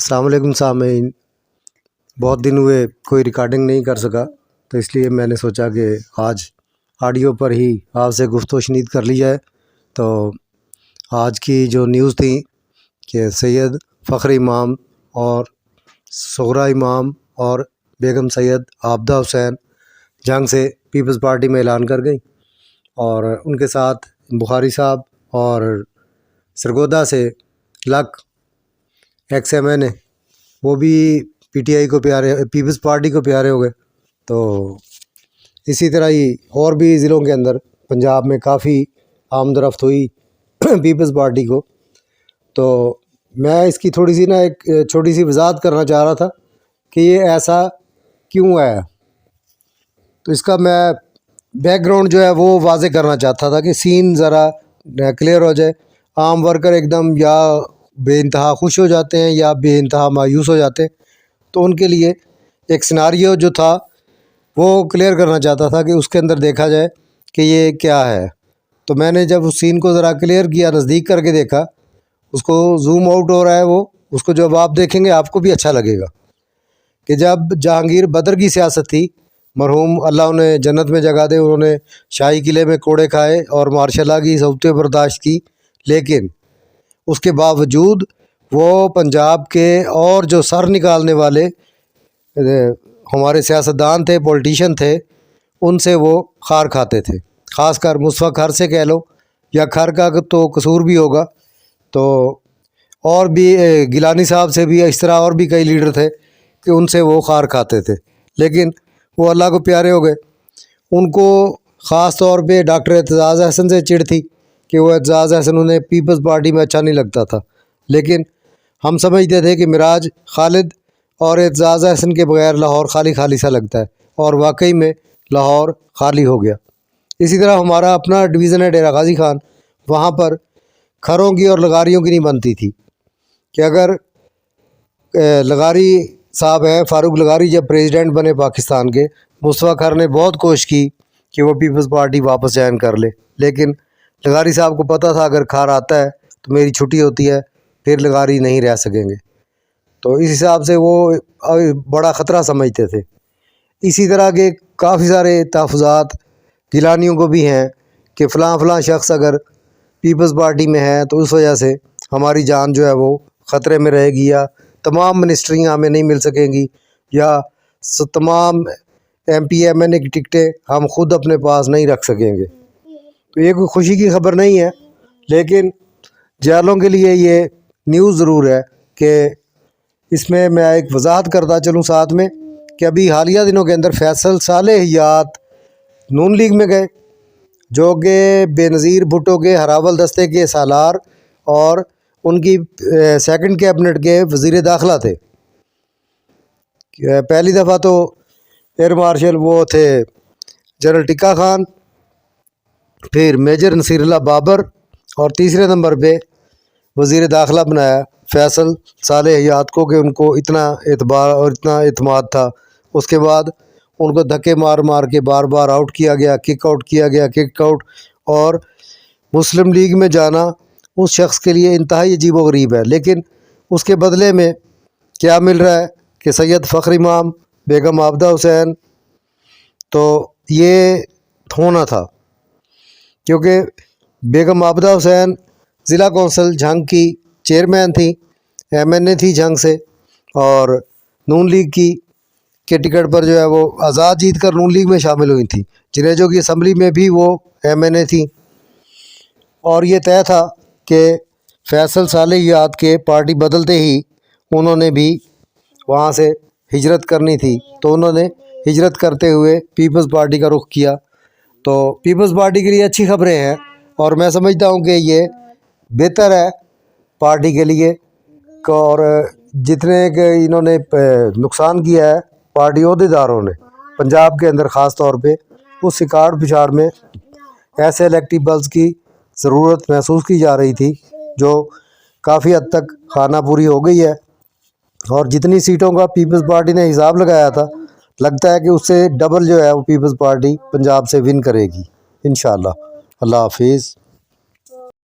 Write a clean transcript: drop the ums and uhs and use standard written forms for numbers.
السلام علیکم سامعین، بہت دن ہوئے کوئی ریکارڈنگ نہیں کر سکا، تو اس لیے میں نے سوچا کہ آج آڈیو پر ہی آپ سے گفت و شنید کر لی جائے۔ تو آج کی جو نیوز تھی کہ سید فخر امام اور صغرا امام اور بیگم سید عابدہ حسین جنگ سے پیپلز پارٹی میں اعلان کر گئی، اور ان کے ساتھ بخاری صاحب اور سرگودا سے لک ایکس ایم این اے وہ بھی پی ٹی آئی کو پیارے، پیپلز پارٹی کو پیارے ہو گئے۔ تو اسی طرح ہی اور بھی ضلعوں کے اندر پنجاب میں کافی آمد و رفت ہوئی پیپلز پارٹی کو۔ تو میں اس کی تھوڑی سی ایک چھوٹی سی وضاحت کرنا چاہ رہا تھا کہ یہ ایسا کیوں ہے۔ تو اس کا میں بیک گراؤنڈ جو ہے وہ واضح کرنا چاہتا تھا کہ سین ذرا کلیئر ہو جائے۔ عام ورکر ایک دم یا بے انتہا خوش ہو جاتے ہیں یا بے انتہا مایوس ہو جاتے ہیں، تو ان کے لیے ایک سیناریو جو تھا وہ کلیئر کرنا چاہتا تھا کہ اس کے اندر دیکھا جائے کہ یہ کیا ہے۔ تو میں نے جب اس سین کو ذرا کلیئر کیا، نزدیک کر کے دیکھا، اس کو زوم آؤٹ ہو رہا ہے وہ، اس کو جب آپ دیکھیں گے آپ کو بھی اچھا لگے گا کہ جب جہانگیر بدر کی سیاست تھی، مرحوم اللہ انہیں جنت میں جگہ دے، انہوں نے شاہی قلعے میں کوڑے کھائے اور ماشاء اللہ کی صحبتیں برداشت کی، لیکن اس کے باوجود وہ پنجاب کے اور جو سر نکالنے والے ہمارے سیاستدان تھے، پولیٹیشین تھے، ان سے وہ خار کھاتے تھے۔ خاص کر مصطفیٰ کھر سے کہہ لو، یا کھر کا تو قصور بھی ہوگا، تو اور بھی گیلانی صاحب سے بھی اس طرح اور بھی کئی لیڈر تھے کہ ان سے وہ خار کھاتے تھے، لیکن وہ اللہ کو پیارے ہو گئے۔ ان کو خاص طور پہ ڈاکٹر اعتزاز احسن سے چڑ تھی کہ وہ اعتزاز احسن انہیں پیپلز پارٹی میں اچھا نہیں لگتا تھا، لیکن ہم سمجھتے تھے کہ معراج خالد اور اعتزاز احسن کے بغیر لاہور خالی خالی سا لگتا ہے، اور واقعی میں لاہور خالی ہو گیا۔ اسی طرح ہمارا اپنا ڈویژن ہے ڈیرہ غازی خان، وہاں پر کھروں کی اور لغاریوں کی نہیں بنتی تھی کہ اگر لغاری صاحب ہیں، فاروق لغاری جب پریزیڈنٹ بنے پاکستان کے، مصطفیٰ کھر نے بہت کوشش کی کہ وہ پیپلز پارٹی واپس جوائن کر لے، لیکن لغاری صاحب کو پتہ تھا اگر کھر آتا ہے تو میری چھٹی ہوتی ہے، پھر لغاری نہیں رہ سکیں گے، تو اس حساب سے وہ بڑا خطرہ سمجھتے تھے۔ اسی طرح کے کافی سارے تحفظات گیلانیوں کو بھی ہیں کہ فلاں فلاں شخص اگر پیپلز پارٹی میں ہے تو اس وجہ سے ہماری جان جو ہے وہ خطرے میں رہے گی، یا تمام منسٹریاں ہمیں نہیں مل سکیں گی، یا تمام ایم پی ایم این اے کی ٹکٹیں ہم خود اپنے پاس نہیں رکھ سکیں گے۔ تو یہ کوئی خوشی کی خبر نہیں ہے، لیکن جیلوں کے لیے یہ نیوز ضرور ہے کہ اس میں ایک وضاحت کرتا چلوں ساتھ میں کہ ابھی حالیہ دنوں کے اندر فیصل صالح حیات نون لیگ میں گئے، جو کہ بے نظیر بھٹو کے ہراول دستے کے سالار اور ان کی سیکنڈ کیبنٹ کے وزیر داخلہ تھے۔ پہلی دفعہ تو ایئر مارشل وہ تھے جنرل ٹکا خان، پھر میجر نصیر اللہ بابر، اور تیسرے نمبر پہ وزیر داخلہ بنایا فیصل صالح حیات کو کہ ان کو اتنا اعتبار اور اتنا اعتماد تھا۔ اس کے بعد ان کو دھکے مار مار کے بار بار آؤٹ کیا گیا، کک آؤٹ کیا گیا، کک آؤٹ، اور مسلم لیگ میں جانا اس شخص کے لیے انتہائی عجیب و غریب ہے، لیکن اس کے بدلے میں کیا مل رہا ہے کہ سید فخر امام، بیگم عابدہ حسین، تو یہ ہونا تھا کیونکہ بیگم عابدہ حسین ضلع کونسل جھنگ کی چیئرمین تھی، ایم این اے تھی جھنگ سے، اور نون لیگ کی کے ٹکٹ پر جو ہے وہ آزاد جیت کر نون لیگ میں شامل ہوئی تھی، جنیجو کی اسمبلی میں بھی وہ ایم این اے تھی، اور یہ طے تھا کہ فیصل صالح حیات کے پارٹی بدلتے ہی انہوں نے بھی وہاں سے ہجرت کرنی تھی، تو انہوں نے ہجرت کرتے ہوئے پیپلز پارٹی کا رخ کیا۔ تو پیپلز پارٹی کے لیے اچھی خبریں ہیں، اور میں سمجھتا ہوں کہ یہ بہتر ہے پارٹی کے لیے، اور جتنے کہ انہوں نے نقصان کیا ہے پارٹی عہدیداروں نے پنجاب کے اندر، خاص طور پہ اس سکاڑ پچھاڑ میں ایسے الیکٹیبلز کی ضرورت محسوس کی جا رہی تھی جو کافی حد تک خانہ پوری ہو گئی ہے، اور جتنی سیٹوں کا پیپلز پارٹی نے حساب لگایا تھا، لگتا ہے کہ اس سے ڈبل جو ہے وہ پیپلز پارٹی پنجاب سے ون کرے گی انشاءاللہ۔ اللہ حافظ۔